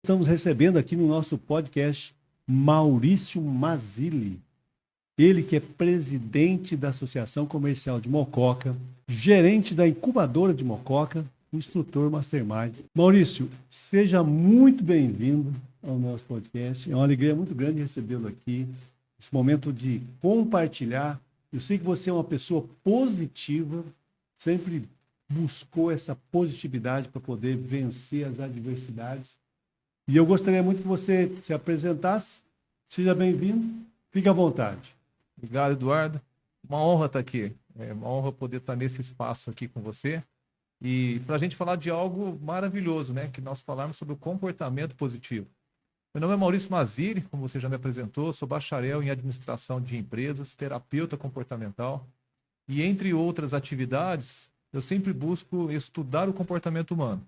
Estamos recebendo aqui no nosso podcast Maurício Mazzilli, ele que é presidente da Associação Comercial de Mococa, gerente da incubadora de Mococa, instrutor Mastermind. Maurício, seja muito bem-vindo ao nosso podcast. É uma alegria muito grande recebê-lo aqui, esse momento de compartilhar. Eu sei que você é uma pessoa positiva, sempre buscou essa positividade para poder vencer as adversidades. E eu gostaria muito que você se apresentasse. Seja bem-vindo. Fique à vontade. Obrigado, Eduardo. Uma honra estar aqui. É uma honra poder estar nesse espaço aqui com você. E para a gente falar de algo maravilhoso, né? Que nós falarmos sobre o comportamento positivo. Meu nome é Maurício Mazzilli, como você já me apresentou. Sou bacharel em administração de empresas, terapeuta comportamental. E entre outras atividades, eu sempre busco estudar o comportamento humano.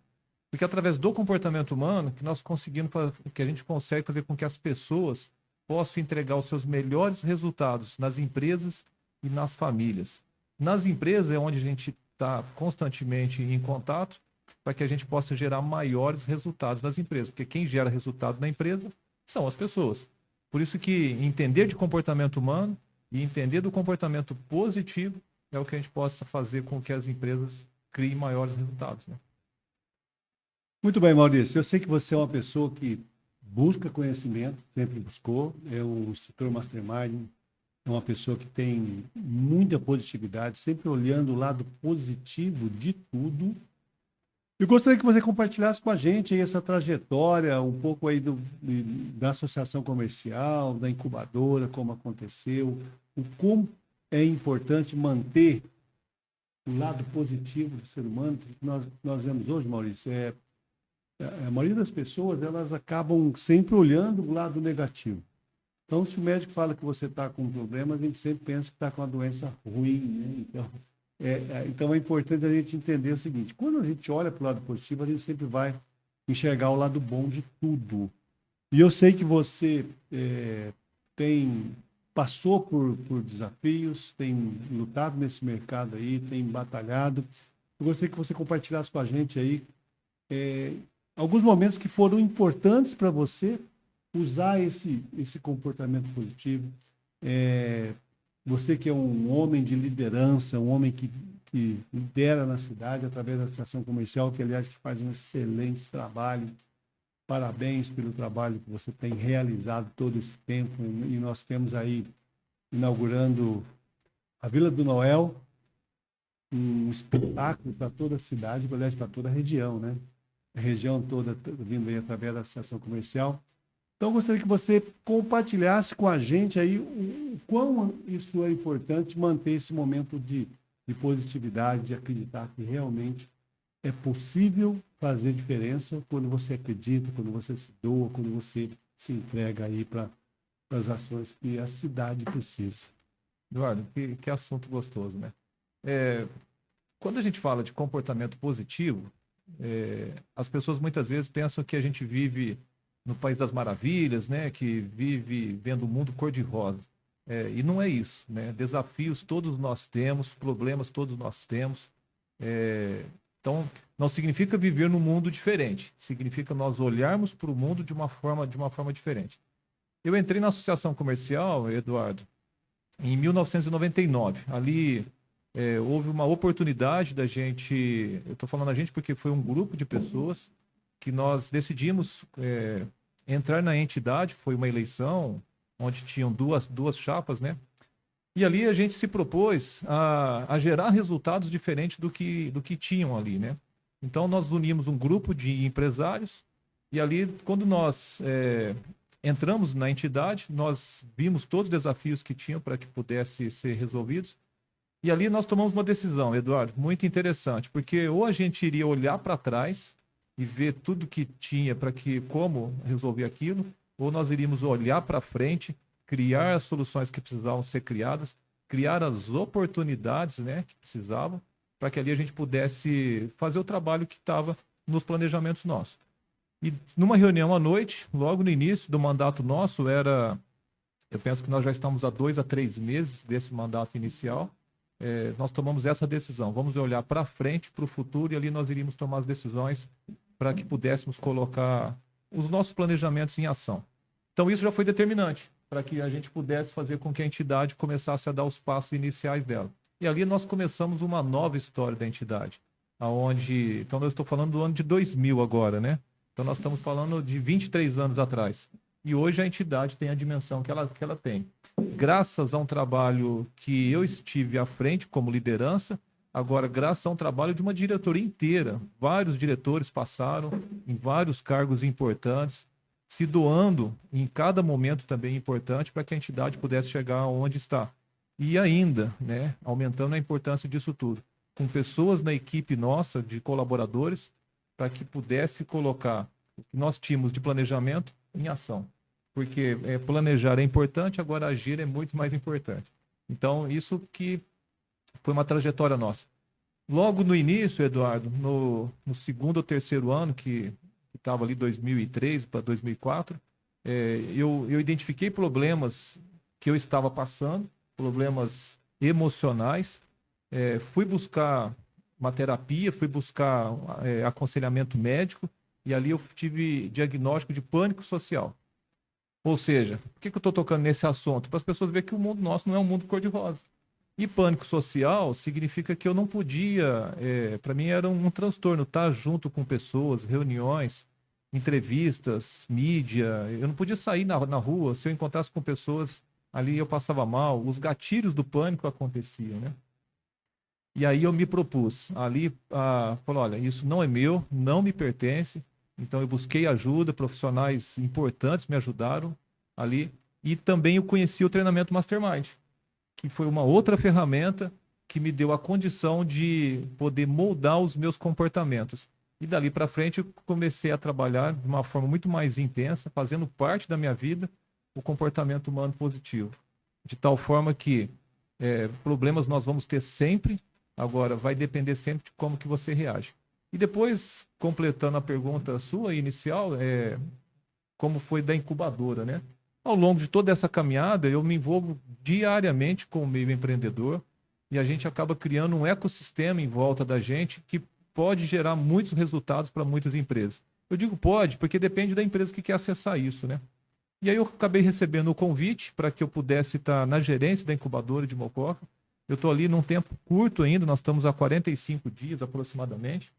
Porque através do comportamento humano que a gente consegue fazer com que as pessoas possam entregar os seus melhores resultados nas empresas e nas famílias. Nas empresas é onde a gente está constantemente em contato para que a gente possa gerar maiores resultados nas empresas, porque quem gera resultado na empresa são as pessoas. Por isso que entender de comportamento humano e entender do comportamento positivo é o que a gente possa fazer com que as empresas criem maiores resultados, né? Muito bem, Maurício. Eu sei que você é uma pessoa que busca conhecimento, sempre buscou. É um instrutor Mastermind, é uma pessoa que tem muita positividade, sempre olhando o lado positivo de tudo. Eu gostaria que você compartilhasse com a gente aí essa trajetória, um pouco aí da associação comercial, da incubadora, como aconteceu, o como é importante manter o lado positivo do ser humano. Nós vemos hoje, Maurício, a maioria das pessoas, elas acabam sempre olhando o lado negativo. Então, se o médico fala que você está com problemas, a gente sempre pensa que está com uma doença ruim, né? Então é importante a gente entender o seguinte: quando a gente olha para o lado positivo, a gente sempre vai enxergar o lado bom de tudo. E eu sei que você passou por desafios, tem lutado nesse mercado aí, tem batalhado. Eu gostaria que você compartilhasse com a gente aí alguns momentos que foram importantes para você usar esse comportamento positivo. Você que é um homem de liderança, um homem que lidera na cidade através da Associação Comercial, que, aliás, que faz um excelente trabalho. Parabéns pelo trabalho que você tem realizado todo esse tempo. E nós temos aí, inaugurando a Vila do Noel, um espetáculo para toda a cidade, aliás, para toda a região, né? A região toda vindo aí através da Associação Comercial. Então, eu gostaria que você compartilhasse com a gente aí o quão isso é importante, manter esse momento de positividade, de acreditar que realmente é possível fazer diferença quando você acredita, quando você se doa, quando você se entrega aí para as ações que a cidade precisa. Eduardo, que assunto gostoso, né? Quando a gente fala de comportamento positivo, as pessoas muitas vezes pensam que a gente vive no País das Maravilhas, né? Que vive vendo o mundo cor-de-rosa. E não é isso, né? Desafios todos nós temos, problemas todos nós temos. Então, não significa viver num mundo diferente. Significa nós olharmos para o mundo de uma forma diferente. Eu entrei na associação comercial, Eduardo, em 1999. Ali houve uma oportunidade da gente, eu estou falando a gente porque foi um grupo de pessoas que nós decidimos entrar na entidade. Foi uma eleição onde tinham duas chapas, né? E ali a gente se propôs a gerar resultados diferentes do que tinham ali, né? Então nós unimos um grupo de empresários e ali, quando nós entramos na entidade, nós vimos todos os desafios que tinham para que pudessem ser resolvidos. E ali nós tomamos uma decisão, Eduardo, muito interessante, porque ou a gente iria olhar para trás e ver tudo que tinha como resolver aquilo, ou nós iríamos olhar para frente, criar as soluções que precisavam ser criadas, criar as oportunidades, né, que precisavam, para que ali a gente pudesse fazer o trabalho que estava nos planejamentos nossos. E numa reunião à noite, logo no início do mandato nosso, eu penso que nós já estamos há 2 a 3 meses desse mandato inicial, nós tomamos essa decisão. Vamos olhar para frente, para o futuro, e ali nós iríamos tomar as decisões para que pudéssemos colocar os nossos planejamentos em ação. Então, isso já foi determinante para que a gente pudesse fazer com que a entidade começasse a dar os passos iniciais dela. E ali nós começamos uma nova história da entidade, aonde, então eu estou falando do ano de 2000 agora, né? Então nós estamos falando de 23 anos atrás. E hoje a entidade tem a dimensão que ela tem. Graças a um trabalho que eu estive à frente como liderança, agora graças a um trabalho de uma diretoria inteira, vários diretores passaram em vários cargos importantes, se doando em cada momento também importante para que a entidade pudesse chegar onde está. E ainda, né, aumentando a importância disso tudo, com pessoas na equipe nossa, de colaboradores, para que pudesse colocar o que nós tínhamos de planejamento em ação. Porque planejar é importante, agora agir é muito mais importante. Então, isso que foi uma trajetória nossa. Logo no início, Eduardo, no segundo ou terceiro ano, que estava ali 2003 para 2004, eu identifiquei problemas que eu estava passando, problemas emocionais, fui buscar uma terapia, fui buscar aconselhamento médico, e ali eu tive diagnóstico de pânico social. Ou seja, por que eu estou tocando nesse assunto? Para as pessoas verem que o mundo nosso não é um mundo cor-de-rosa. E pânico social significa que eu não podia, para mim era um transtorno, estar junto com pessoas, reuniões, entrevistas, mídia. Eu não podia sair na rua, se eu encontrasse com pessoas ali eu passava mal, os gatilhos do pânico aconteciam, né? E aí eu me propus ali, falei, olha, isso não é meu, não me pertence. Então eu busquei ajuda, profissionais importantes me ajudaram ali. E também eu conheci o treinamento Mastermind, que foi uma outra ferramenta que me deu a condição de poder moldar os meus comportamentos. E dali para frente eu comecei a trabalhar de uma forma muito mais intensa, fazendo parte da minha vida o comportamento humano positivo. De tal forma que problemas nós vamos ter sempre, agora vai depender sempre de como que você reage. E depois, completando a pergunta sua inicial, como foi da incubadora, né? Ao longo de toda essa caminhada, eu me envolvo diariamente com o meio empreendedor e a gente acaba criando um ecossistema em volta da gente que pode gerar muitos resultados para muitas empresas. Eu digo pode, porque depende da empresa que quer acessar isso, né? E aí eu acabei recebendo o convite para que eu pudesse estar na gerência da incubadora de Mococa. Eu estou ali num tempo curto ainda, nós estamos há 45 dias aproximadamente,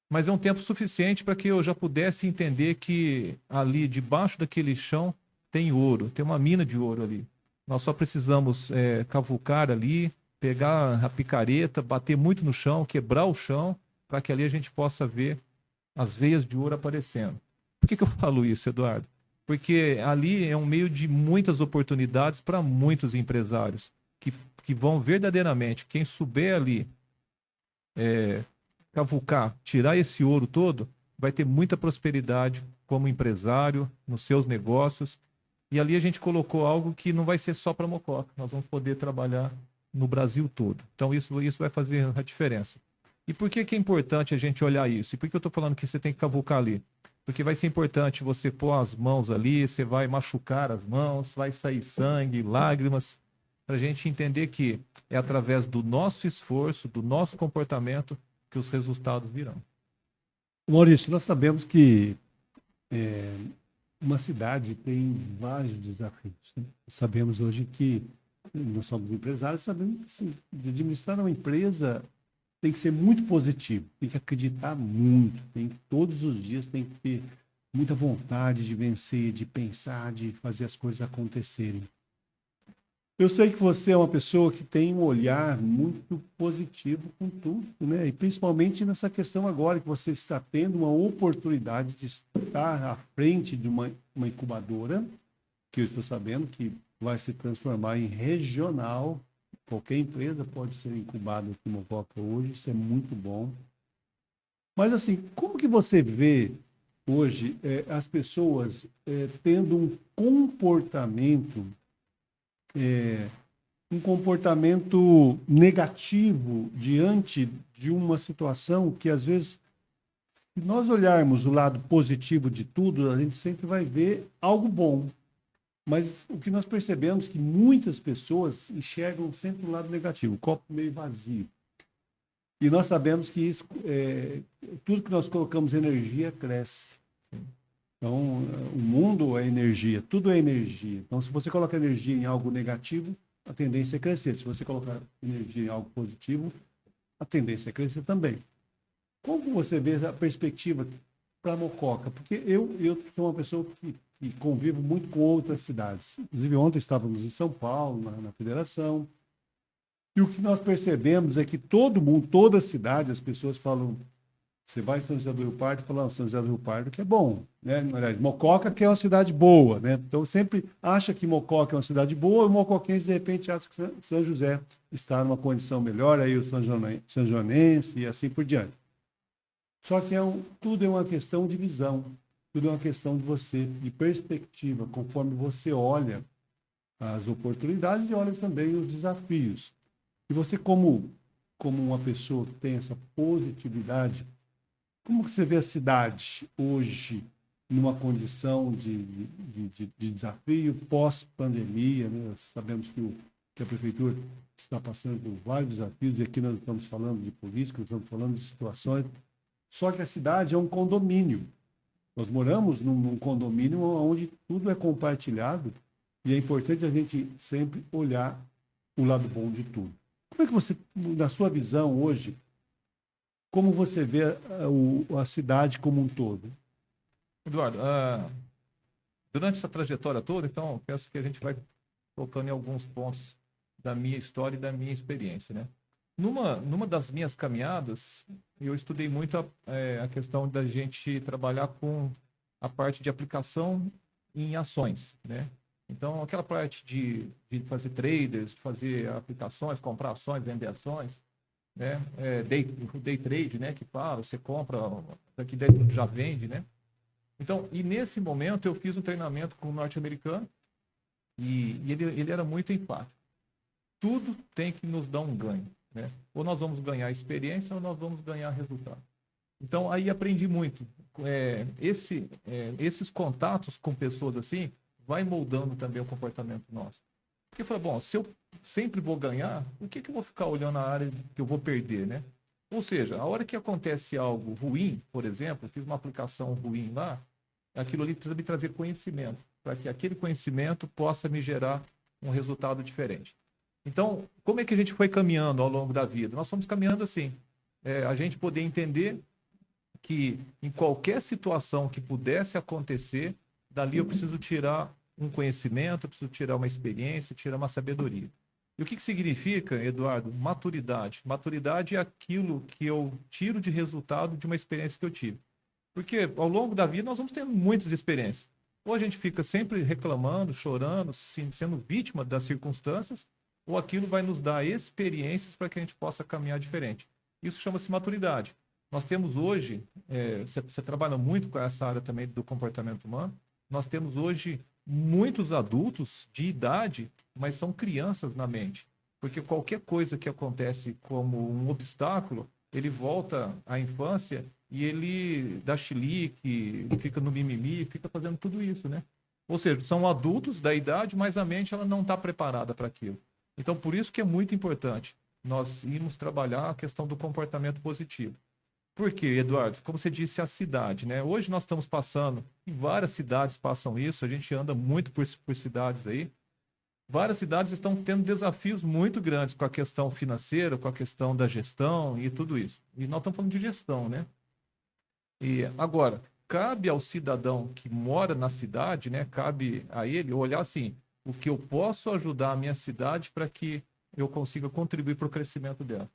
mas é um tempo suficiente para que eu já pudesse entender que ali debaixo daquele chão tem ouro, tem uma mina de ouro ali. Nós só precisamos cavucar ali, pegar a picareta, bater muito no chão, quebrar o chão, para que ali a gente possa ver as veias de ouro aparecendo. Por que eu falo isso, Eduardo? Porque ali é um meio de muitas oportunidades para muitos empresários que vão verdadeiramente, quem souber ali cavucar, tirar esse ouro todo, vai ter muita prosperidade como empresário, nos seus negócios. E ali a gente colocou algo que não vai ser só para Mococa, nós vamos poder trabalhar no Brasil todo. Então isso vai fazer a diferença. E por que é importante a gente olhar isso? E por que eu estou falando que você tem que cavucar ali? Porque vai ser importante você pôr as mãos ali, você vai machucar as mãos, vai sair sangue, lágrimas, para a gente entender que é através do nosso esforço, do nosso comportamento, que os resultados virão. Maurício, nós sabemos que uma cidade tem vários desafios, né? Sabemos hoje que nós somos empresários, sabemos que sim, de administrar uma empresa tem que ser muito positivo, tem que acreditar muito, todos os dias tem que ter muita vontade de vencer, de pensar, de fazer as coisas acontecerem. Eu sei que você é uma pessoa que tem um olhar muito positivo com tudo, né? E principalmente nessa questão agora que você está tendo uma oportunidade de estar à frente de uma incubadora, que eu estou sabendo que vai se transformar em regional. Qualquer empresa pode ser incubada aqui no Mococa hoje, isso é muito bom. Mas assim, como que você vê hoje as pessoas tendo um comportamento negativo diante de uma situação que, às vezes, se nós olharmos o lado positivo de tudo, a gente sempre vai ver algo bom. Mas o que nós percebemos é que muitas pessoas enxergam sempre o lado negativo, o copo meio vazio. E nós sabemos que isso, tudo que nós colocamos energia cresce. Então, o mundo é energia, tudo é energia. Então, se você coloca energia em algo negativo, a tendência é crescer. Se você colocar energia em algo positivo, a tendência é crescer também. Como você vê a perspectiva para Mococa? Porque eu sou uma pessoa que convivo muito com outras cidades. Inclusive, ontem estávamos em São Paulo, na federação, e o que nós percebemos é que todo mundo, toda a cidade, as pessoas falam, você vai em São José do Rio Pardo e fala, São José do Rio Pardo que é bom, né? Aliás, Mococa que é uma cidade boa, né? Então sempre acha que Mococa é uma cidade boa, e o mocoquense de repente acha que São José está numa condição melhor, aí o São Joanense e assim por diante. Só que tudo é uma questão de visão, tudo é uma questão de você, de perspectiva, conforme você olha as oportunidades e olha também os desafios. E você como uma pessoa que tem essa positividade, como que você vê a cidade hoje numa condição de desafio pós-pandemia, né? Sabemos que a prefeitura está passando por vários desafios, e aqui nós estamos falando de política, nós estamos falando de situações, só que a cidade é um condomínio. Nós moramos num condomínio onde tudo é compartilhado, e é importante a gente sempre olhar o lado bom de tudo. Como é que você, na sua visão hoje, como você vê a cidade como um todo? Eduardo, durante essa trajetória toda, então, penso que a gente vai tocando em alguns pontos da minha história e da minha experiência, né? Numa das minhas caminhadas, eu estudei muito a questão da gente trabalhar com a parte de aplicação em ações, né? Então, aquela parte de fazer traders, fazer aplicações, comprar ações, vender ações, né? Day trade, né? Que fala, você compra, daqui 10 minutos já vende, né? Então, e nesse momento eu fiz um treinamento com um norte-americano e ele era muito enfático. Tudo tem que nos dar um ganho, né? Ou nós vamos ganhar experiência ou nós vamos ganhar resultado. Então, aí aprendi muito. Esses contatos com pessoas assim vai moldando também o comportamento nosso. Porque eu falei, bom, se eu sempre vou ganhar, por que eu vou ficar olhando a área que eu vou perder, né? Ou seja, a hora que acontece algo ruim, por exemplo, fiz uma aplicação ruim lá, aquilo ali precisa me trazer conhecimento, para que aquele conhecimento possa me gerar um resultado diferente. Então, como é que a gente foi caminhando ao longo da vida? Nós fomos caminhando assim, a gente poder entender que em qualquer situação que pudesse acontecer, dali eu preciso tirar um conhecimento, eu preciso tirar uma experiência, tirar uma sabedoria. E o que significa, Eduardo? Maturidade. Maturidade é aquilo que eu tiro de resultado de uma experiência que eu tive. Porque ao longo da vida nós vamos tendo muitas experiências. Ou a gente fica sempre reclamando, chorando, sendo vítima das circunstâncias, ou aquilo vai nos dar experiências para que a gente possa caminhar diferente. Isso chama-se maturidade. Nós temos hoje, você trabalha muito com essa área também do comportamento humano, nós temos hoje muitos adultos de idade, mas são crianças na mente. Porque qualquer coisa que acontece como um obstáculo, ele volta à infância e ele dá chilique, ele fica no mimimi, fica fazendo tudo isso, né? Ou seja, são adultos da idade, mas a mente ela não está preparada para aquilo. Então, por isso que é muito importante nós irmos trabalhar a questão do comportamento positivo. Por quê, Eduardo? Como você disse, a cidade, né? Hoje nós estamos passando, e várias cidades passam isso, a gente anda muito por cidades aí. Várias cidades estão tendo desafios muito grandes com a questão financeira, com a questão da gestão e tudo isso. E nós estamos falando de gestão, né? E agora, cabe ao cidadão que mora na cidade, né? Cabe a ele olhar assim, o que eu posso ajudar a minha cidade para que eu consiga contribuir para o crescimento dela.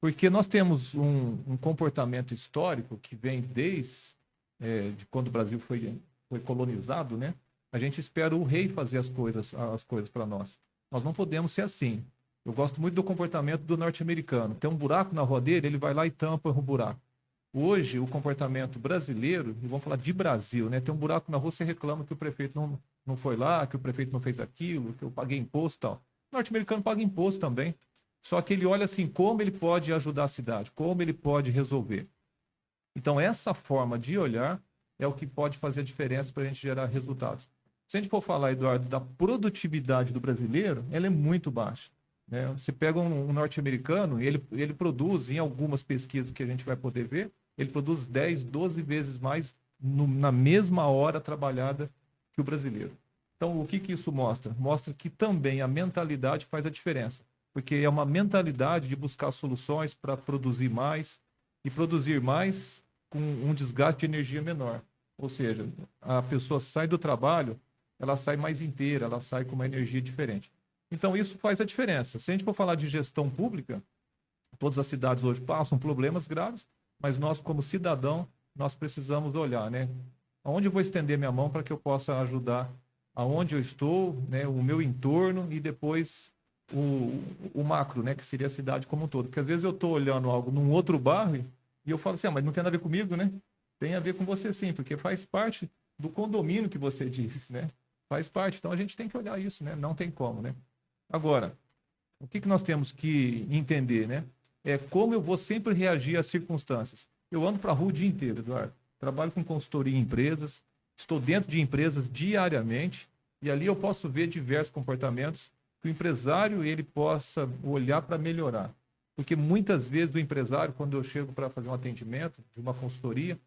Porque nós temos um comportamento histórico que vem desde de quando o Brasil foi colonizado, né? A gente espera o rei fazer as coisas para nós. Nós não podemos ser assim. Eu gosto muito do comportamento do norte-americano. Tem um buraco na rua dele, ele vai lá e tampa o buraco. Hoje, o comportamento brasileiro, e vamos falar de Brasil, né? Tem um buraco na rua, você reclama que o prefeito não foi lá, que o prefeito não fez aquilo, que eu paguei imposto e tal. O norte-americano paga imposto também. Só que ele olha assim, como ele pode ajudar a cidade, como ele pode resolver. Então, essa forma de olhar é o que pode fazer a diferença para a gente gerar resultados. Se a gente for falar, Eduardo, da produtividade do brasileiro, ela é muito baixa, né? Você pega um norte-americano, ele produz, em algumas pesquisas que a gente vai poder ver, ele produz 10, 12 vezes mais na mesma hora trabalhada que o brasileiro. Então, o que isso mostra? Mostra que também a mentalidade faz a diferença, porque é uma mentalidade de buscar soluções para produzir mais e produzir mais com um desgaste de energia menor. Ou seja, a pessoa sai do trabalho, ela sai mais inteira, ela sai com uma energia diferente. Então, isso faz a diferença. Se a gente for falar de gestão pública, todas as cidades hoje passam problemas graves, mas nós, como cidadão, nós precisamos olhar, né? Aonde eu vou estender minha mão para que eu possa ajudar aonde eu estou, né? O meu entorno e depois o macro, né? Que seria a cidade como um todo. Porque às vezes eu estou olhando algo num outro bairro e eu falo assim, mas não tem nada a ver comigo, né? Tem a ver com você sim, porque faz parte do condomínio que você disse, né? Faz parte. Então a gente tem que olhar isso, né? Não tem como, né? Agora, o que nós temos que entender, né? É como eu vou sempre reagir às circunstâncias. Eu ando para a rua o dia inteiro, Eduardo. Trabalho com consultoria em empresas, estou dentro de empresas diariamente e ali eu posso ver diversos comportamentos que o empresário ele possa olhar para melhorar. Porque muitas vezes o empresário, quando eu chego para fazer um atendimento de uma consultoria,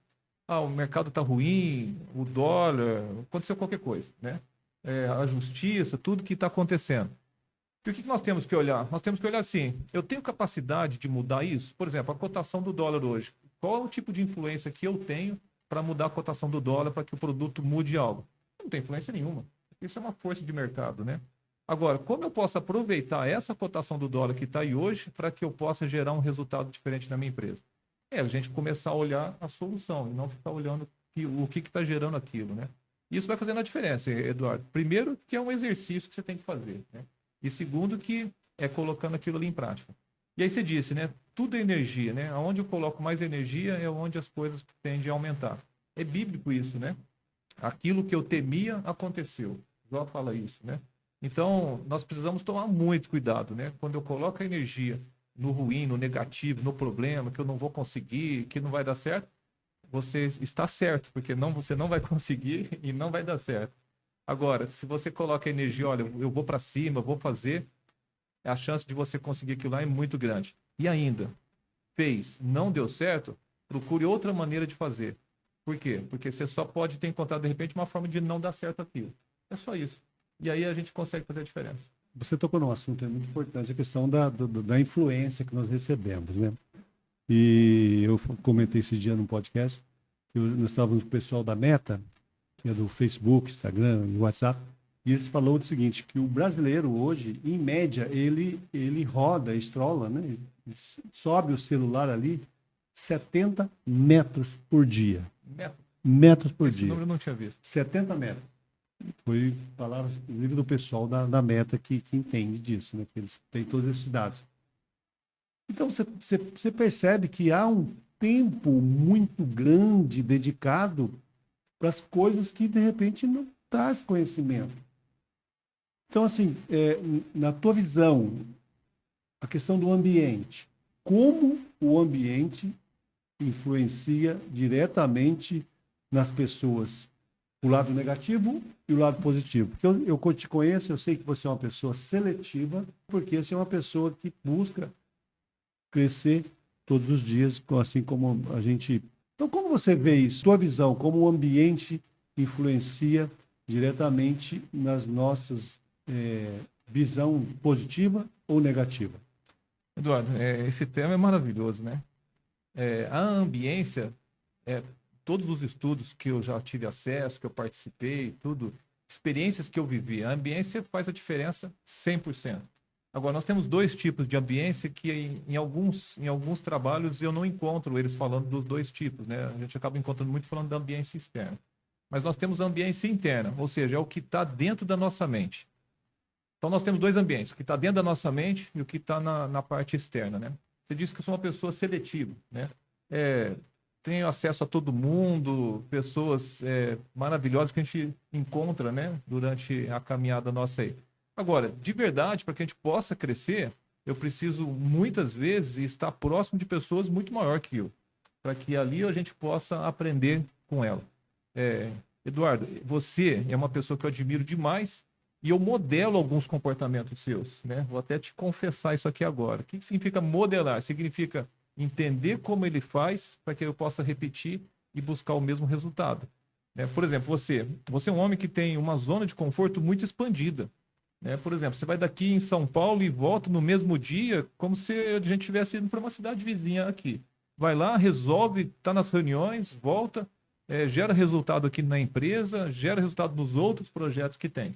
o mercado está ruim, o dólar, aconteceu qualquer coisa, né? A justiça, tudo que está acontecendo. E o que nós temos que olhar? Nós temos que olhar assim, eu tenho capacidade de mudar isso? Por exemplo, a cotação do dólar hoje. Qual é o tipo de influência que eu tenho para mudar a cotação do dólar para que o produto mude algo? Não tem influência nenhuma. Isso é uma força de mercado, né? Agora, como eu posso aproveitar essa cotação do dólar que está aí hoje para que eu possa gerar um resultado diferente na minha empresa? É a gente começar a olhar a solução e não ficar olhando o que está gerando aquilo, né? Isso vai fazendo a diferença, Eduardo. Primeiro, que é um exercício que você tem que fazer, né? E segundo, que é colocando aquilo ali em prática. E aí você disse, né? Tudo é energia, né? Onde eu coloco mais energia é onde as coisas tendem a aumentar. É bíblico isso, né? Aquilo que eu temia aconteceu. Jó fala isso, né? Então, nós precisamos tomar muito cuidado, né? Quando eu coloco a energia no ruim, no negativo, no problema, que eu não vou conseguir, que não vai dar certo, você está certo, porque você não vai conseguir e não vai dar certo. Agora, se você coloca a energia, olha, eu vou para cima, eu vou fazer, a chance de você conseguir aquilo lá é muito grande. E ainda, fez, não deu certo, procure outra maneira de fazer. Por quê? Porque você só pode ter encontrado, de repente, uma forma de não dar certo aquilo. É só isso. E aí a gente consegue fazer a diferença. Você tocou num assunto muito importante, a questão da influência que nós recebemos, né? E eu comentei esse dia no podcast, que nós estávamos com o pessoal da Meta, que é do Facebook, Instagram e WhatsApp, e eles falaram o seguinte, que o brasileiro hoje, em média, ele roda, estrola, né? Ele sobe o celular ali 70 metros por dia. Metros por Esse dia. número eu não tinha visto. 70 metros. Foi palavras, inclusive, do pessoal da Meta que entende disso, né? Que eles têm todos esses dados. Então, você percebe que há um tempo muito grande dedicado para as coisas que, de repente, não traz conhecimento. Então, assim, na tua visão, a questão do ambiente, como o ambiente influencia diretamente nas pessoas, o lado negativo e o lado positivo. Porque eu te conheço, eu sei que você é uma pessoa seletiva, porque você é uma pessoa que busca crescer todos os dias, assim como a gente... Então, como você vê isso? Sua visão, como o ambiente influencia diretamente nas nossas visão positiva ou negativa? Eduardo, esse tema é maravilhoso, né? A ambiência, todos os estudos que eu já tive acesso, que eu participei, tudo, experiências que eu vivi, a ambiência faz a diferença 100%. Agora, nós temos dois tipos de ambiência que em alguns trabalhos eu não encontro eles falando dos dois tipos, né? A gente acaba encontrando muito falando da ambiência externa. Mas nós temos a ambiência interna, ou seja, é o que está dentro da nossa mente. Então, nós temos dois ambientes, o que está dentro da nossa mente e o que está na parte externa, né? Você disse que eu sou uma pessoa seletiva, né? Tenho acesso a todo mundo, pessoas maravilhosas que a gente encontra, né? Durante a caminhada nossa aí. Agora, de verdade, para que a gente possa crescer, eu preciso, muitas vezes, estar próximo de pessoas muito maior que eu, para que ali a gente possa aprender com ela. Eduardo, você é uma pessoa que eu admiro demais e eu modelo alguns comportamentos seus, né? Vou até te confessar isso aqui agora. O que significa modelar? Significa entender como ele faz para que eu possa repetir e buscar o mesmo resultado. Né? Por exemplo, você é um homem que tem uma zona de conforto muito expandida. Né? Por exemplo, você vai daqui em São Paulo e volta no mesmo dia, como se a gente tivesse ido para uma cidade vizinha aqui. Vai lá, resolve, está nas reuniões, volta, gera resultado aqui na empresa, gera resultado nos outros projetos que tem.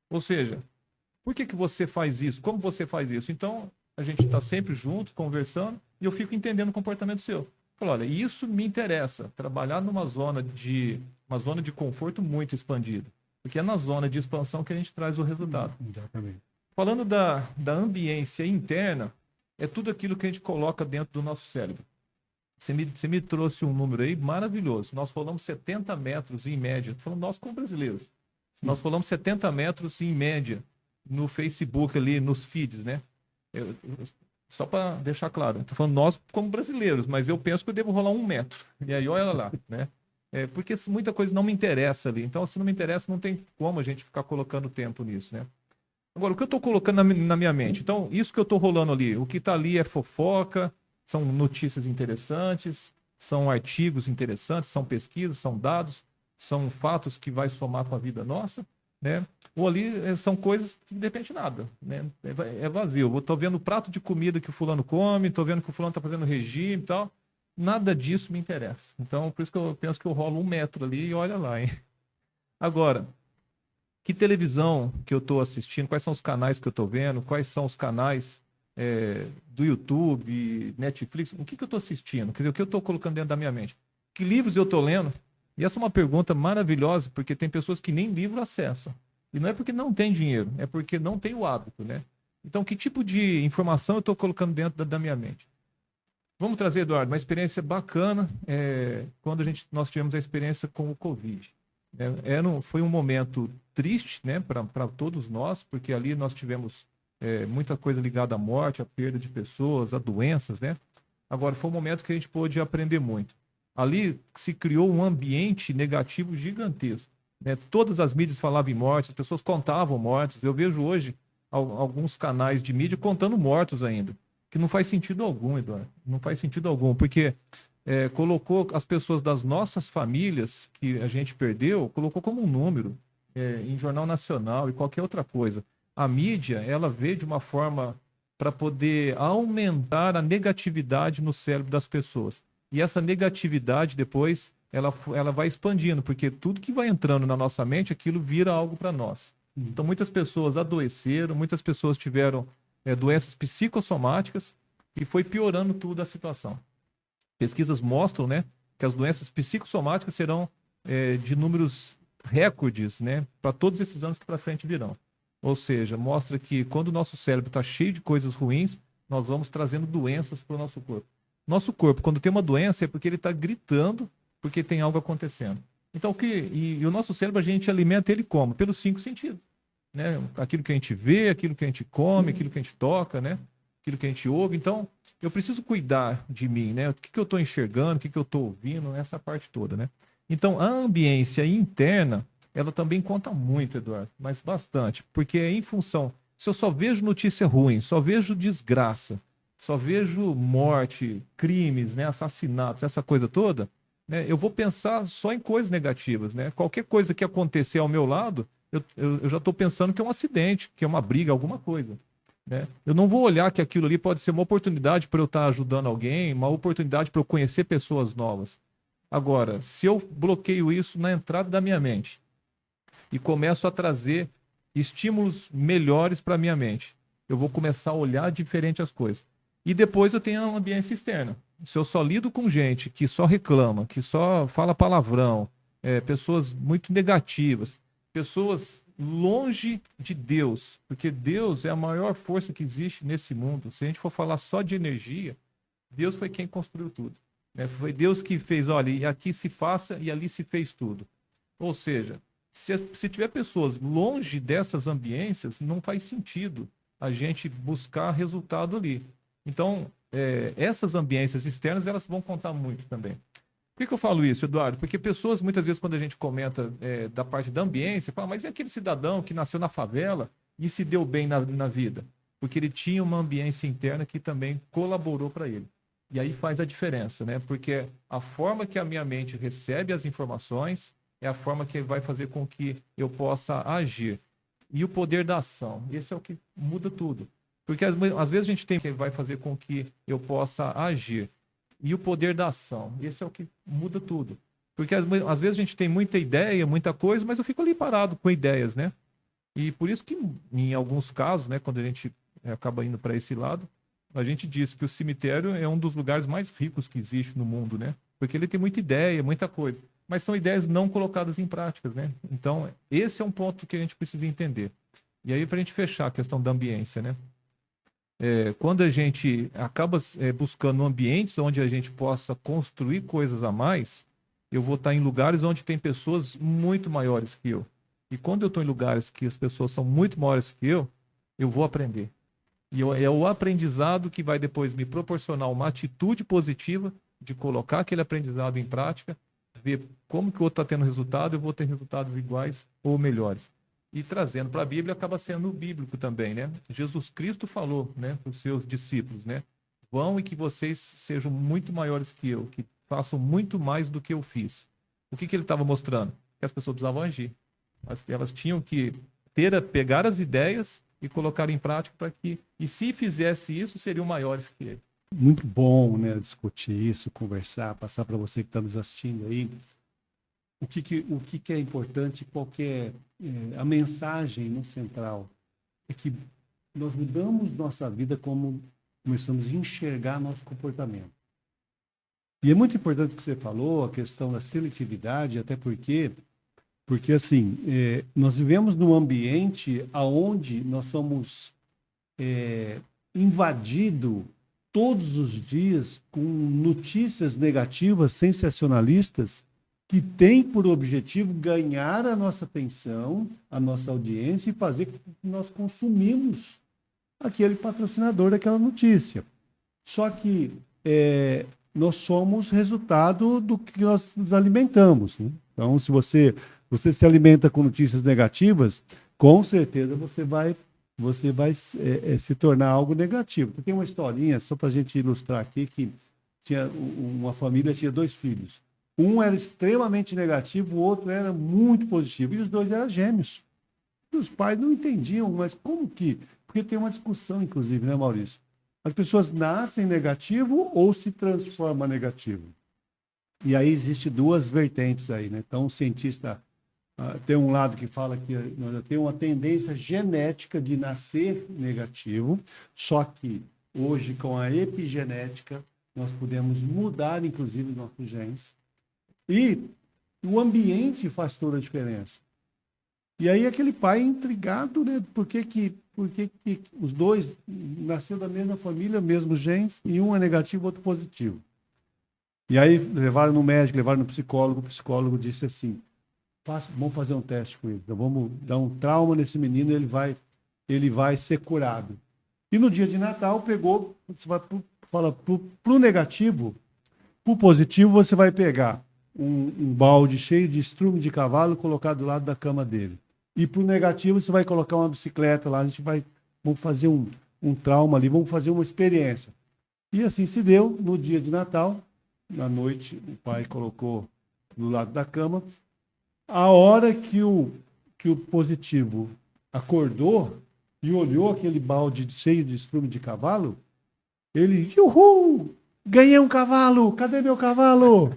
Ou seja, por que você faz isso? Como você faz isso? Então, a gente está sempre juntos, conversando, e eu fico entendendo o comportamento seu. Falo, olha, isso me interessa, trabalhar uma zona de conforto muito expandida. Porque é na zona de expansão que a gente traz o resultado. Exatamente. Falando da ambiência interna, é tudo aquilo que a gente coloca dentro do nosso cérebro. Você me trouxe um número aí maravilhoso. Nós rolamos 70 metros em média. Estou falando nós como brasileiros. Nós rolamos 70 metros em média no Facebook ali, nos feeds, né? Só para deixar claro, estou falando nós como brasileiros, mas eu penso que eu devo rolar 1 metro. E aí, olha lá, né? Porque muita coisa não me interessa ali. Então, se não me interessa, não tem como a gente ficar colocando tempo nisso, né? Agora, o que eu estou colocando na minha mente? Então, isso que eu estou rolando ali, o que está ali é fofoca, são notícias interessantes, são artigos interessantes, são pesquisas, são dados, são fatos que vai somar com a vida nossa, né? Ou ali são coisas que de repente nada, né? É vazio. Eu estou vendo o prato de comida que o fulano come, estou vendo que o fulano está fazendo regime e tal. Nada disso me interessa. Então, por isso que eu penso que eu rolo 1 metro ali e olha lá, hein? Agora, que televisão que eu estou assistindo, quais são os canais que eu estou vendo, quais são os canais do YouTube, Netflix, o que eu estou assistindo, quer dizer, o que eu estou colocando dentro da minha mente, que livros eu estou lendo, e essa é uma pergunta maravilhosa, porque tem pessoas que nem livro acessam, e não é porque não tem dinheiro, é porque não tem o hábito, né? Então, que tipo de informação eu estou colocando dentro da minha mente? Vamos trazer, Eduardo, uma experiência bacana, quando nós tivemos a experiência com o Covid. Foi um momento triste, né, para todos nós, porque ali nós tivemos muita coisa ligada à morte, à perda de pessoas, a doenças, né? Agora, foi um momento que a gente pôde aprender muito. Ali se criou um ambiente negativo gigantesco, né? Todas as mídias falavam em morte, as pessoas contavam mortes. Eu vejo hoje alguns canais de mídia contando mortos ainda, que não faz sentido algum, Eduardo. Não faz sentido algum, porque colocou as pessoas das nossas famílias que a gente perdeu, colocou como um número em jornal nacional e qualquer outra coisa. A mídia, ela veio de uma forma para poder aumentar a negatividade no cérebro das pessoas. E essa negatividade depois, ela vai expandindo, porque tudo que vai entrando na nossa mente, aquilo vira algo para nós. Então, muitas pessoas adoeceram, muitas pessoas tiveram doenças psicossomáticas e foi piorando tudo a situação. Pesquisas mostram, né, que as doenças psicossomáticas serão de números recordes, né, para todos esses anos que para frente virão. Ou seja, mostra que quando o nosso cérebro está cheio de coisas ruins, nós vamos trazendo doenças para o nosso corpo. Nosso corpo, quando tem uma doença, é porque ele está gritando, porque tem algo acontecendo. Então, o nosso cérebro, a gente alimenta ele como? Pelos 5 sentidos. Né? Aquilo que a gente vê, aquilo que a gente come, aquilo que a gente toca, né? Aquilo que a gente ouve. Então, eu preciso cuidar de mim, né? O que eu estou enxergando, o que eu estou ouvindo, essa parte toda, né? Então, a ambiência interna, ela também conta muito, Eduardo, mas bastante, porque é em função, se eu só vejo notícia ruim, só vejo desgraça, só vejo morte, crimes, né, assassinatos, essa coisa toda, né, eu vou pensar só em coisas negativas, né? Qualquer coisa que acontecer ao meu lado, eu já estou pensando que é um acidente, que é uma briga, alguma coisa. Né? Eu não vou olhar que aquilo ali pode ser uma oportunidade para eu estar ajudando alguém, uma oportunidade para eu conhecer pessoas novas. Agora, se eu bloqueio isso na entrada da minha mente e começo a trazer estímulos melhores para a minha mente, eu vou começar a olhar diferente as coisas. E depois eu tenho a ambiência externa. Se eu só lido com gente que só reclama, que só fala palavrão, pessoas muito negativas, pessoas longe de Deus, porque Deus é a maior força que existe nesse mundo. Se a gente for falar só de energia, Deus foi quem construiu tudo. Né? Foi Deus que fez, olha, e aqui se faça e ali se fez tudo. Ou seja, se tiver pessoas longe dessas ambiências, não faz sentido a gente buscar resultado ali. Então, essas ambiências externas, elas vão contar muito também. Por que eu falo isso, Eduardo? Porque pessoas, muitas vezes, quando a gente comenta da parte da ambiência, falam, mas e aquele cidadão que nasceu na favela e se deu bem na vida? Porque ele tinha uma ambiência interna que também colaborou para ele. E aí faz a diferença, né? Porque a forma que a minha mente recebe as informações é a forma que vai fazer com que eu possa agir. E o poder da ação, esse é o que muda tudo. Porque às vezes a gente tem que vai fazer com que eu possa agir. E o poder da ação, esse é o que muda tudo. Porque às vezes a gente tem muita ideia, muita coisa, mas eu fico ali parado com ideias, né? E por isso que em alguns casos, né, quando a gente acaba indo para esse lado, a gente diz que o cemitério é um dos lugares mais ricos que existe no mundo, né? Porque ele tem muita ideia, muita coisa. Mas são ideias não colocadas em práticas, né? Então, esse é um ponto que a gente precisa entender. E aí, para a gente fechar a questão da ambiência, né? Quando a gente acaba buscando ambientes onde a gente possa construir coisas a mais, eu vou estar em lugares onde tem pessoas muito maiores que eu. E quando eu estou em lugares que as pessoas são muito maiores que eu vou aprender. E é o aprendizado que vai depois me proporcionar uma atitude positiva de colocar aquele aprendizado em prática, ver como que o outro está tendo resultado, eu vou ter resultados iguais ou melhores. E trazendo para a Bíblia acaba sendo bíblico também, né? Jesus Cristo falou, né, para os seus discípulos, né? Vão e que vocês sejam muito maiores que eu, que façam muito mais do que eu fiz. O que ele estava mostrando? Que as pessoas precisavam agir. Elas tinham que pegar as ideias e colocar em prática para que, e se fizesse isso, seriam maiores que ele. Muito bom, né, discutir isso, conversar, passar para você que está nos assistindo aí o que é importante, qual que é, a mensagem no central, é que nós mudamos nossa vida como começamos a enxergar nosso comportamento. E é muito importante o que você falou, a questão da seletividade, até porque assim, nós vivemos num ambiente onde nós somos invadidos todos os dias com notícias negativas, sensacionalistas, que têm por objetivo ganhar a nossa atenção, a nossa audiência e fazer com que nós consumimos aquele patrocinador daquela notícia. Só que nós somos resultado do que nós nos alimentamos, né? Então, se você se alimenta com notícias negativas, com certeza você vai se tornar algo negativo. Tem uma historinha, só para a gente ilustrar aqui, que tinha uma família tinha 2 filhos. Um era extremamente negativo, o outro era muito positivo. E os 2 eram gêmeos. E os pais não entendiam, mas como que? Porque tem uma discussão, inclusive, né, Maurício? As pessoas nascem negativo ou se transformam negativo? E aí existe 2 vertentes aí, né? Então, o cientista tem um lado que fala que nós temos uma tendência genética de nascer negativo, só que hoje, com a epigenética, nós podemos mudar, inclusive, os nossos genes. E o ambiente faz toda a diferença. E aí aquele pai intrigado, né? Por que os 2 nasceram da mesma família, mesmo genes, e um é negativo, outro positivo. E aí levaram no médico, levaram no psicólogo, o psicólogo disse assim, vamos fazer um teste com ele, então vamos dar um trauma nesse menino, ele vai ser curado. E no dia de Natal pegou, você vai fala para o negativo, para o positivo você vai pegar um balde cheio de estrume de cavalo colocado do lado da cama dele. E para o negativo você vai colocar uma bicicleta lá, vamos fazer um trauma ali, vamos fazer uma experiência. E assim se deu, no dia de Natal, na noite, o pai colocou do lado da cama. A hora que o positivo acordou e olhou aquele balde cheio de estrume de cavalo, ele, uhul, ganhei um cavalo, cadê meu cavalo?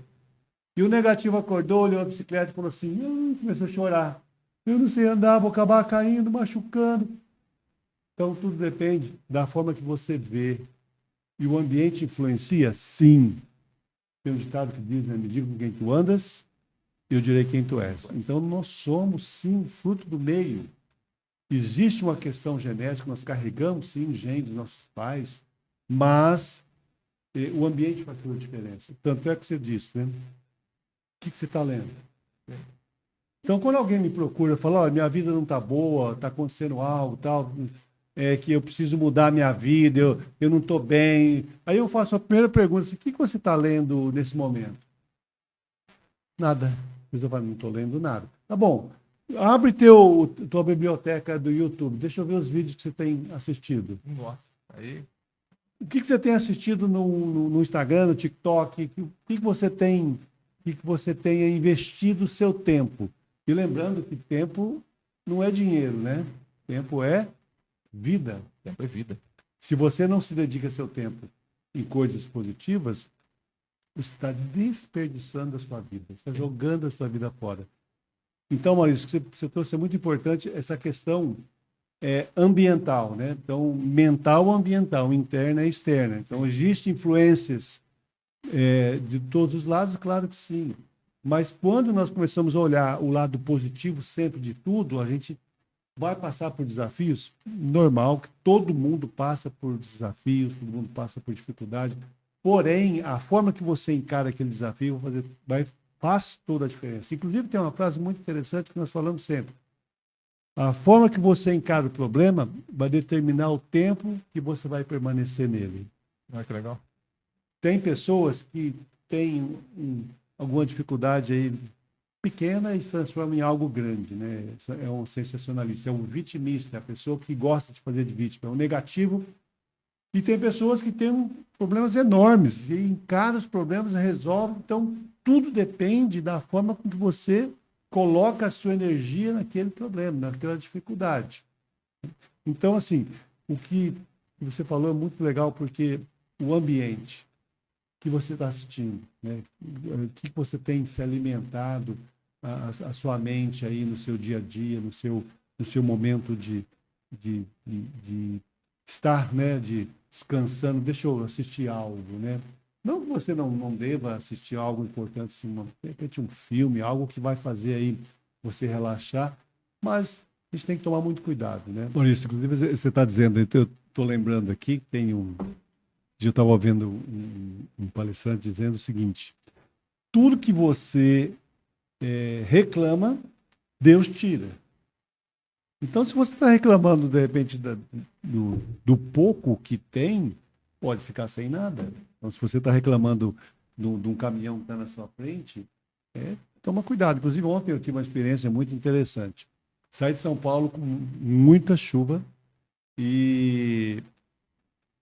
E o negativo acordou, olhou a bicicleta e falou assim, começou a chorar. Eu não sei andar, vou acabar caindo, machucando. Então, tudo depende da forma que você vê. E o ambiente influencia? Sim. Tem um ditado que diz, né, me diga com quem tu andas, eu direi quem tu és. Então, nós somos, sim, fruto do meio. Existe uma questão genética, nós carregamos, sim, genes dos nossos pais, mas o ambiente faz toda a diferença. Tanto é que você disse, né? O que você está lendo? Então, quando alguém me procura e fala, minha vida não está boa, está acontecendo algo, tal, que eu preciso mudar a minha vida, eu não estou bem. Aí eu faço a primeira pergunta, assim, o que você está lendo nesse momento? Nada. Depois eu falo, não estou lendo nada. Tá bom, abre tua biblioteca do YouTube, deixa eu ver os vídeos que você tem assistido. Nossa, aí... O que você tem assistido no Instagram, no TikTok? O que você tem, que você tenha investido o seu tempo? E lembrando que tempo não é dinheiro, né? Tempo é vida. Tempo é vida. Se você não se dedica seu tempo em coisas positivas, você está desperdiçando a sua vida, está jogando a sua vida fora. Então, Maurício, você trouxe é muito importante essa questão ambiental, né? Então, mental, ambiental, interna e externa. Então, existem influências de todos os lados, claro que sim. Mas quando nós começamos a olhar o lado positivo sempre de tudo, a gente vai passar por desafios, normal, que todo mundo passa por desafios, todo mundo passa por dificuldade. Porém, a forma que você encara aquele desafio faz toda a diferença. Inclusive, tem uma frase muito interessante que nós falamos sempre. A forma que você encara o problema vai determinar o tempo que você vai permanecer nele. Olha que legal. Tem pessoas que têm alguma dificuldade aí pequena e se transforma em algo grande, né? É um sensacionalista, é um vitimista, é a pessoa que gosta de fazer de vítima, é um negativo. E tem pessoas que têm problemas enormes e encaram os problemas e resolvem. Então, tudo depende da forma como você coloca a sua energia naquele problema, naquela dificuldade. Então, assim, o que você falou é muito legal, porque o ambiente que você está assistindo, né? O que você tem se alimentado, a sua mente aí no seu dia a dia, no seu momento de estar, né, de descansando, deixa eu assistir algo, né? Não que você não deva assistir algo importante, assim, de repente um filme, algo que vai fazer aí você relaxar, mas a gente tem que tomar muito cuidado, né? Por isso, inclusive, você está dizendo, eu estou lembrando aqui, tem eu estava ouvindo um palestrante dizendo o seguinte: tudo que você reclama, Deus tira. Então, se você está reclamando, de repente, do pouco que tem, pode ficar sem nada. Então, se você está reclamando de um caminhão que está na sua frente, toma cuidado. Inclusive, ontem eu tive uma experiência muito interessante. Saí de São Paulo com muita chuva e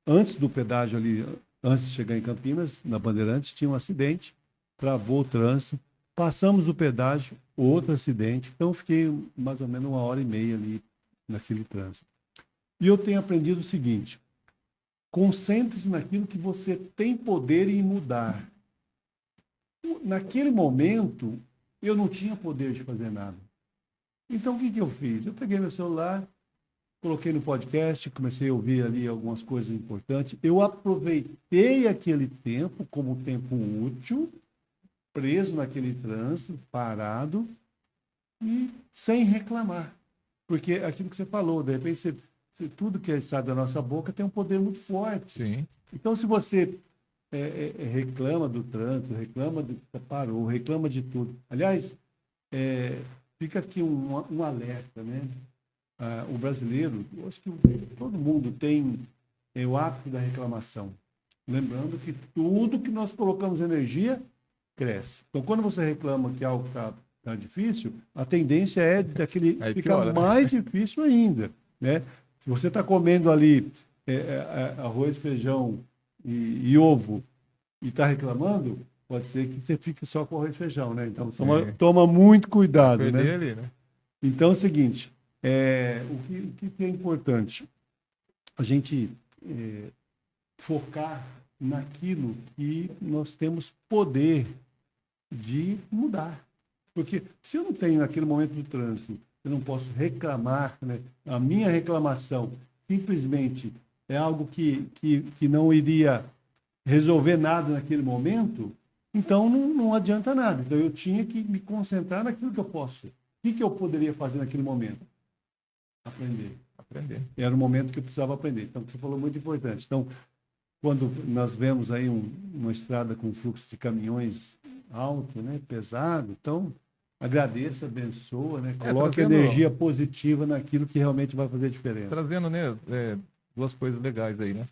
antes do pedágio ali, antes de chegar em Campinas, na Bandeirantes, tinha um acidente, travou o trânsito. Passamos o pedágio, outro acidente. Então, fiquei mais ou menos 1h30 ali naquele trânsito. E eu tenho aprendido o seguinte: concentre-se naquilo que você tem poder em mudar. Naquele momento, eu não tinha poder de fazer nada. Então, o que eu fiz? Eu peguei meu celular, coloquei no podcast, comecei a ouvir ali algumas coisas importantes. Eu aproveitei aquele tempo como tempo útil, preso naquele trânsito, parado e sem reclamar. Porque aquilo que você falou, de repente, tudo que sai da nossa boca tem um poder muito forte. Sim. Então, se você reclama do trânsito, reclama do que parou, reclama de tudo. Aliás, fica aqui um alerta, né? O brasileiro, eu acho que todo mundo tem o hábito da reclamação. Lembrando que tudo que nós colocamos energia cresce. Então, quando você reclama que algo está difícil, a tendência é daquele ficar mais difícil ainda, né? Se você está comendo ali arroz, feijão e ovo e está reclamando, pode ser que você fique só com arroz e feijão, né? Então, toma muito cuidado, né? Ali, né? Então, é o seguinte, o que é importante? A gente focar naquilo que nós temos poder de mudar. Porque se eu não tenho naquele momento do trânsito, eu não posso reclamar, né? A minha reclamação simplesmente é algo que não iria resolver nada naquele momento, então não adianta nada. Então eu tinha que me concentrar naquilo que eu posso. O que eu poderia fazer naquele momento? Aprender. Era o momento que eu precisava aprender. Então, o que você falou é muito importante. Então, quando nós vemos aí uma estrada com fluxo de caminhões alto, né, pesado, então agradeça, abençoa, né, coloque energia positiva naquilo que realmente vai fazer diferença. Trazendo, né, duas coisas legais aí, né?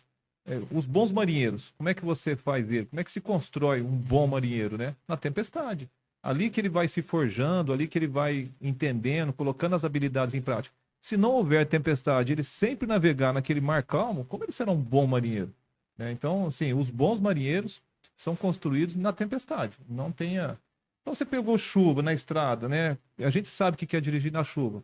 Os bons marinheiros, como é que você faz ele? Como é que se constrói um bom marinheiro, né? Na tempestade. Ali que ele vai se forjando, ali que ele vai entendendo, colocando as habilidades em prática. Se não houver tempestade, ele sempre navegar naquele mar calmo, como ele será um bom marinheiro? né? Então, assim, os bons marinheiros são construídos na tempestade. Não tenha. Então, você pegou chuva na estrada, né? A gente sabe o que é dirigir na chuva.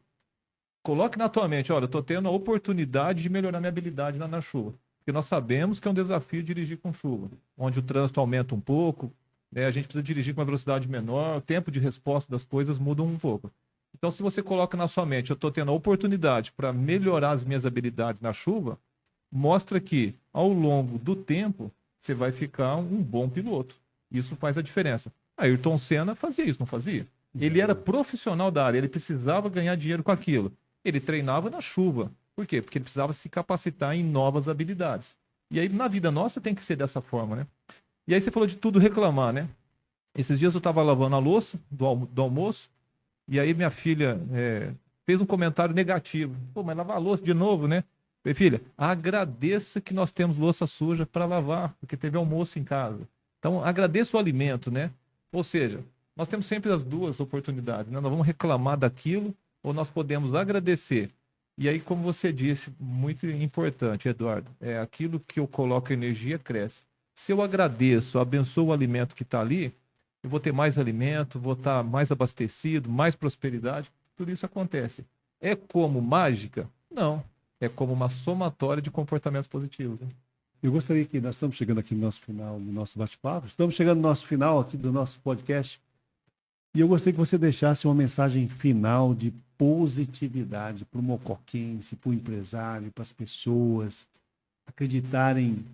Coloque na tua mente, olha, eu estou tendo a oportunidade de melhorar minha habilidade na chuva. Porque nós sabemos que é um desafio dirigir com chuva, onde o trânsito aumenta um pouco, né? A gente precisa dirigir com uma velocidade menor, o tempo de resposta das coisas muda um pouco. Então, se você coloca na sua mente, eu estou tendo a oportunidade para melhorar as minhas habilidades na chuva, mostra que, ao longo do tempo, você vai ficar um bom piloto. Isso faz a diferença. Ayrton Senna fazia isso, não fazia? Ele era profissional da área, ele precisava ganhar dinheiro com aquilo. Ele treinava na chuva. Por quê? Porque ele precisava se capacitar em novas habilidades. E aí, na vida nossa, tem que ser dessa forma, né? E aí, você falou de tudo reclamar, né? Esses dias eu estava lavando a louça do almoço, e aí minha filha fez um comentário negativo. Pô, mas lavar a louça de novo, né? Falei, filha, agradeça que nós temos louça suja para lavar, porque teve almoço em casa. Então, agradeça o alimento, né? Ou seja, nós temos sempre as duas oportunidades, né? Nós vamos reclamar daquilo ou nós podemos agradecer. E aí, como você disse, muito importante, Eduardo, é aquilo que eu coloco energia cresce. Se eu agradeço, abençoo o alimento que está ali, eu vou ter mais alimento, vou estar mais abastecido, mais prosperidade, tudo isso acontece. É como mágica? Não. É como uma somatória de comportamentos positivos, né? Eu gostaria que nós estamos chegando aqui no nosso final do nosso bate-papo, estamos chegando no nosso final aqui do nosso podcast, e eu gostaria que você deixasse uma mensagem final de positividade para o mocoquense, para o empresário, para as pessoas acreditarem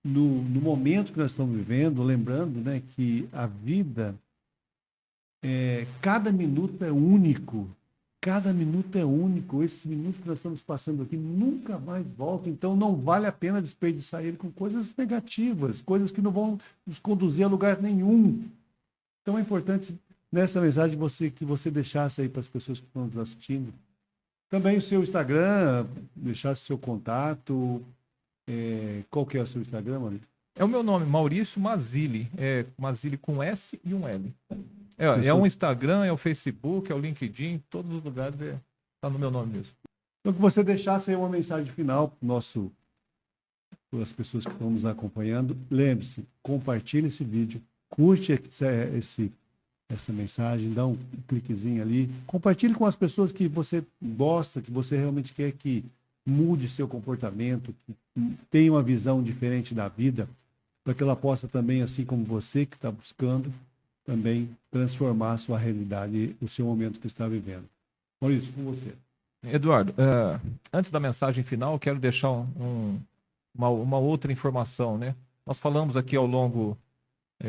no momento que nós estamos vivendo, lembrando, né, que a vida, cada minuto é único. Cada minuto é único. Esse minuto que nós estamos passando aqui nunca mais volta. Então, não vale a pena desperdiçar ele com coisas negativas, coisas que não vão nos conduzir a lugar nenhum. Então, é importante, nessa mensagem, que você deixasse aí para as pessoas que estão nos assistindo. Também o seu Instagram, deixasse o seu contato. Qual que é o seu Instagram, Maurício? É o meu nome, Maurício Mazzilli. É Mazzilli com S e um L. É o Instagram, é o Facebook, é o LinkedIn, todos os lugares está no meu nome mesmo. Então, que você deixasse aí uma mensagem final para as pessoas que estão nos acompanhando. Lembre-se, compartilhe esse vídeo, curte essa mensagem, dá um cliquezinho ali. Compartilhe com as pessoas que você gosta, que você realmente quer que mude seu comportamento, que tenha uma visão diferente da vida, para que ela possa também, assim como você que está buscando, também transformar a sua realidade, o seu momento que está vivendo. Maurício, com você. Eduardo, antes da mensagem final, eu quero deixar uma outra informação, né? Nós falamos aqui ao longo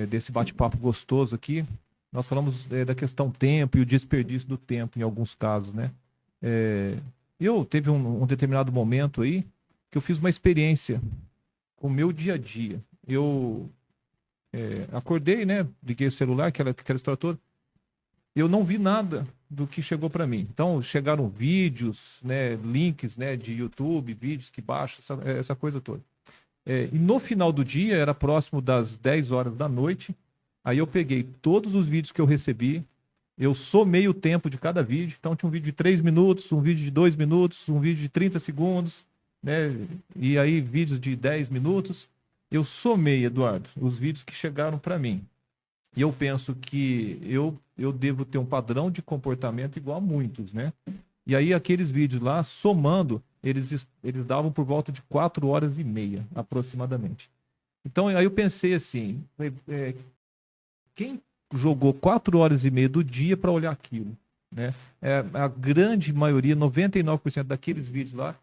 desse bate-papo gostoso aqui, nós falamos da questão tempo e o desperdício do tempo em alguns casos, né? Eu teve um determinado momento aí que eu fiz uma experiência com o meu dia a dia. Eu acordei, né? Liguei o celular, aquela história toda. Eu não vi nada do que chegou para mim. Então, chegaram vídeos, né, links, né, de YouTube, vídeos que baixam, essa coisa toda. E no final do dia, era próximo das 10 horas da noite, aí eu peguei todos os vídeos que eu recebi, eu somei o tempo de cada vídeo. Então, tinha um vídeo de 3 minutos, um vídeo de 2 minutos, um vídeo de 30 segundos, né, e aí vídeos de 10 minutos. Eu somei, Eduardo, os vídeos que chegaram para mim. E eu penso que eu devo ter um padrão de comportamento igual a muitos, né? E aí aqueles vídeos lá, somando, eles davam por volta de 4 horas e meia, aproximadamente. Então, aí eu pensei assim, quem jogou 4 horas e meia do dia para olhar aquilo, né? A grande maioria, 99% daqueles vídeos lá,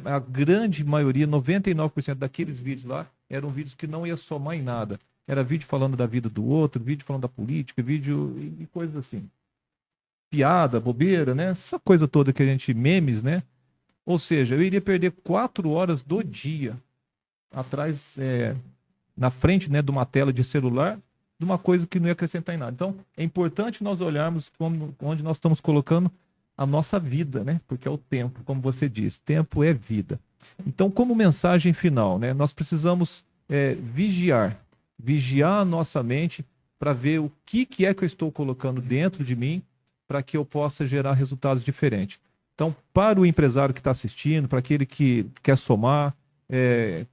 a grande maioria, 99% daqueles vídeos lá, eram vídeos que não ia somar em nada. Era vídeo falando da vida do outro, vídeo falando da política, vídeo e coisas assim. Piada, bobeira, né? Essa coisa toda que a gente... Memes, né? Ou seja, eu iria perder 4 horas do dia atrás, na frente, né, de uma tela de celular, de uma coisa que não ia acrescentar em nada. Então, é importante nós olharmos onde nós estamos colocando a nossa vida, né? Porque é o tempo, como você diz. Tempo é vida. Então, como mensagem final, né? Nós precisamos vigiar a nossa mente para ver o que é que eu estou colocando dentro de mim para que eu possa gerar resultados diferentes. Então, para o empresário que está assistindo, para aquele que quer somar,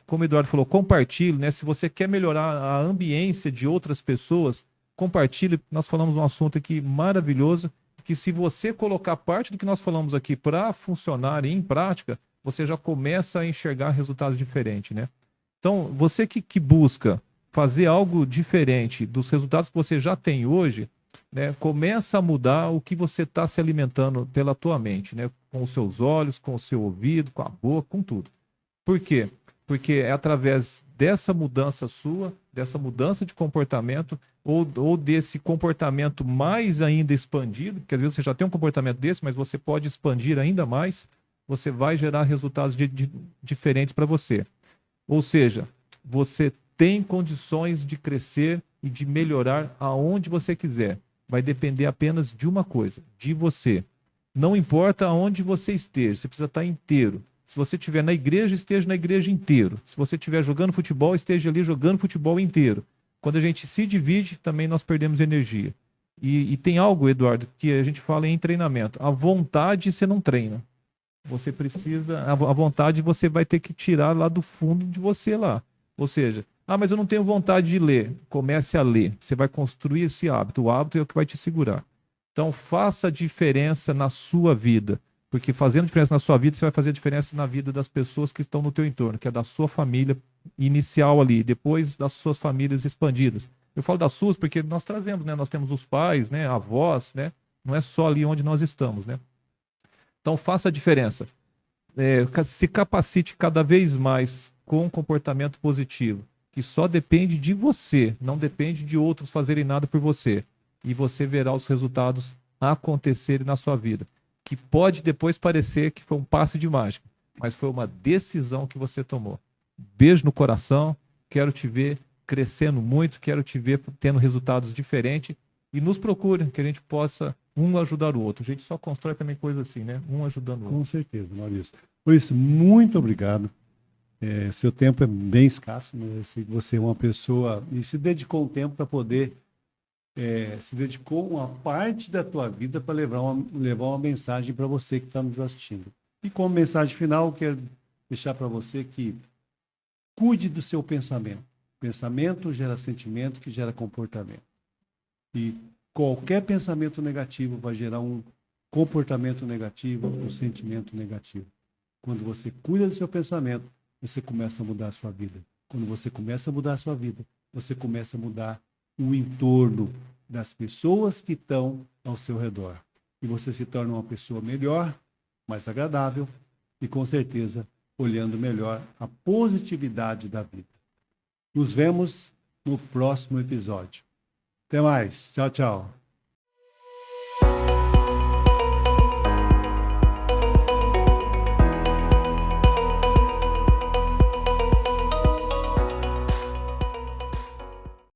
como o Eduardo falou, compartilhe, né? Se você quer melhorar a ambiência de outras pessoas, compartilhe. Nós falamos um assunto aqui maravilhoso, que se você colocar parte do que nós falamos aqui para funcionar em prática, você já começa a enxergar resultados diferentes, né? Então, você que busca fazer algo diferente dos resultados que você já tem hoje, né, começa a mudar o que você está se alimentando pela tua mente, né? Com os seus olhos, com o seu ouvido, com a boca, com tudo. Por quê? Porque é através dessa mudança sua, dessa mudança de comportamento, ou desse comportamento mais ainda expandido, porque às vezes você já tem um comportamento desse, mas você pode expandir ainda mais, você vai gerar resultados diferentes para você. Ou seja, você tem condições de crescer e de melhorar aonde você quiser. Vai depender apenas de uma coisa, de você. Não importa aonde você esteja, você precisa estar inteiro. Se você estiver na igreja, esteja na igreja inteiro. Se você estiver jogando futebol, esteja ali jogando futebol inteiro. Quando a gente se divide, também nós perdemos energia. E tem algo, Eduardo, que a gente fala em treinamento. A vontade você não treina. Você precisa, a vontade você vai ter que tirar lá do fundo de você lá. Ou seja, mas eu não tenho vontade de ler. Comece a ler. Você vai construir esse hábito. O hábito é o que vai te segurar. Então, faça a diferença na sua vida. Porque fazendo diferença na sua vida, você vai fazer a diferença na vida das pessoas que estão no teu entorno, que é da sua família inicial ali, depois das suas famílias expandidas. Eu falo das suas porque nós trazemos, né? Nós temos os pais, né? Avós, né? Não é só ali onde nós estamos, né? Então, faça a diferença. Se capacite cada vez mais com um comportamento positivo, que só depende de você, não depende de outros fazerem nada por você. E você verá os resultados acontecerem na sua vida. Que pode depois parecer que foi um passe de mágica, mas foi uma decisão que você tomou. Beijo no coração, quero te ver crescendo muito, quero te ver tendo resultados diferentes. E nos procure, que a gente possa um ajudar o outro. A gente só constrói também coisas assim, né? Um ajudando o outro. Com certeza, Maurício. Por isso, muito obrigado. Seu tempo é bem escasso, né? Eu sei que você é uma pessoa e se dedicou um tempo para poder, se dedicou uma parte da tua vida para levar uma mensagem para você que está nos assistindo. E como mensagem final, quero deixar para você que cuide do seu pensamento. Pensamento gera sentimento, que gera comportamento. E qualquer pensamento negativo vai gerar um comportamento negativo, um sentimento negativo. Quando você cuida do seu pensamento, você começa a mudar a sua vida. Quando você começa a mudar a sua vida, você começa a mudar o entorno das pessoas que estão ao seu redor. E você se torna uma pessoa melhor, mais agradável e, com certeza, olhando melhor a positividade da vida. Nos vemos no próximo episódio. Até mais. Tchau, tchau.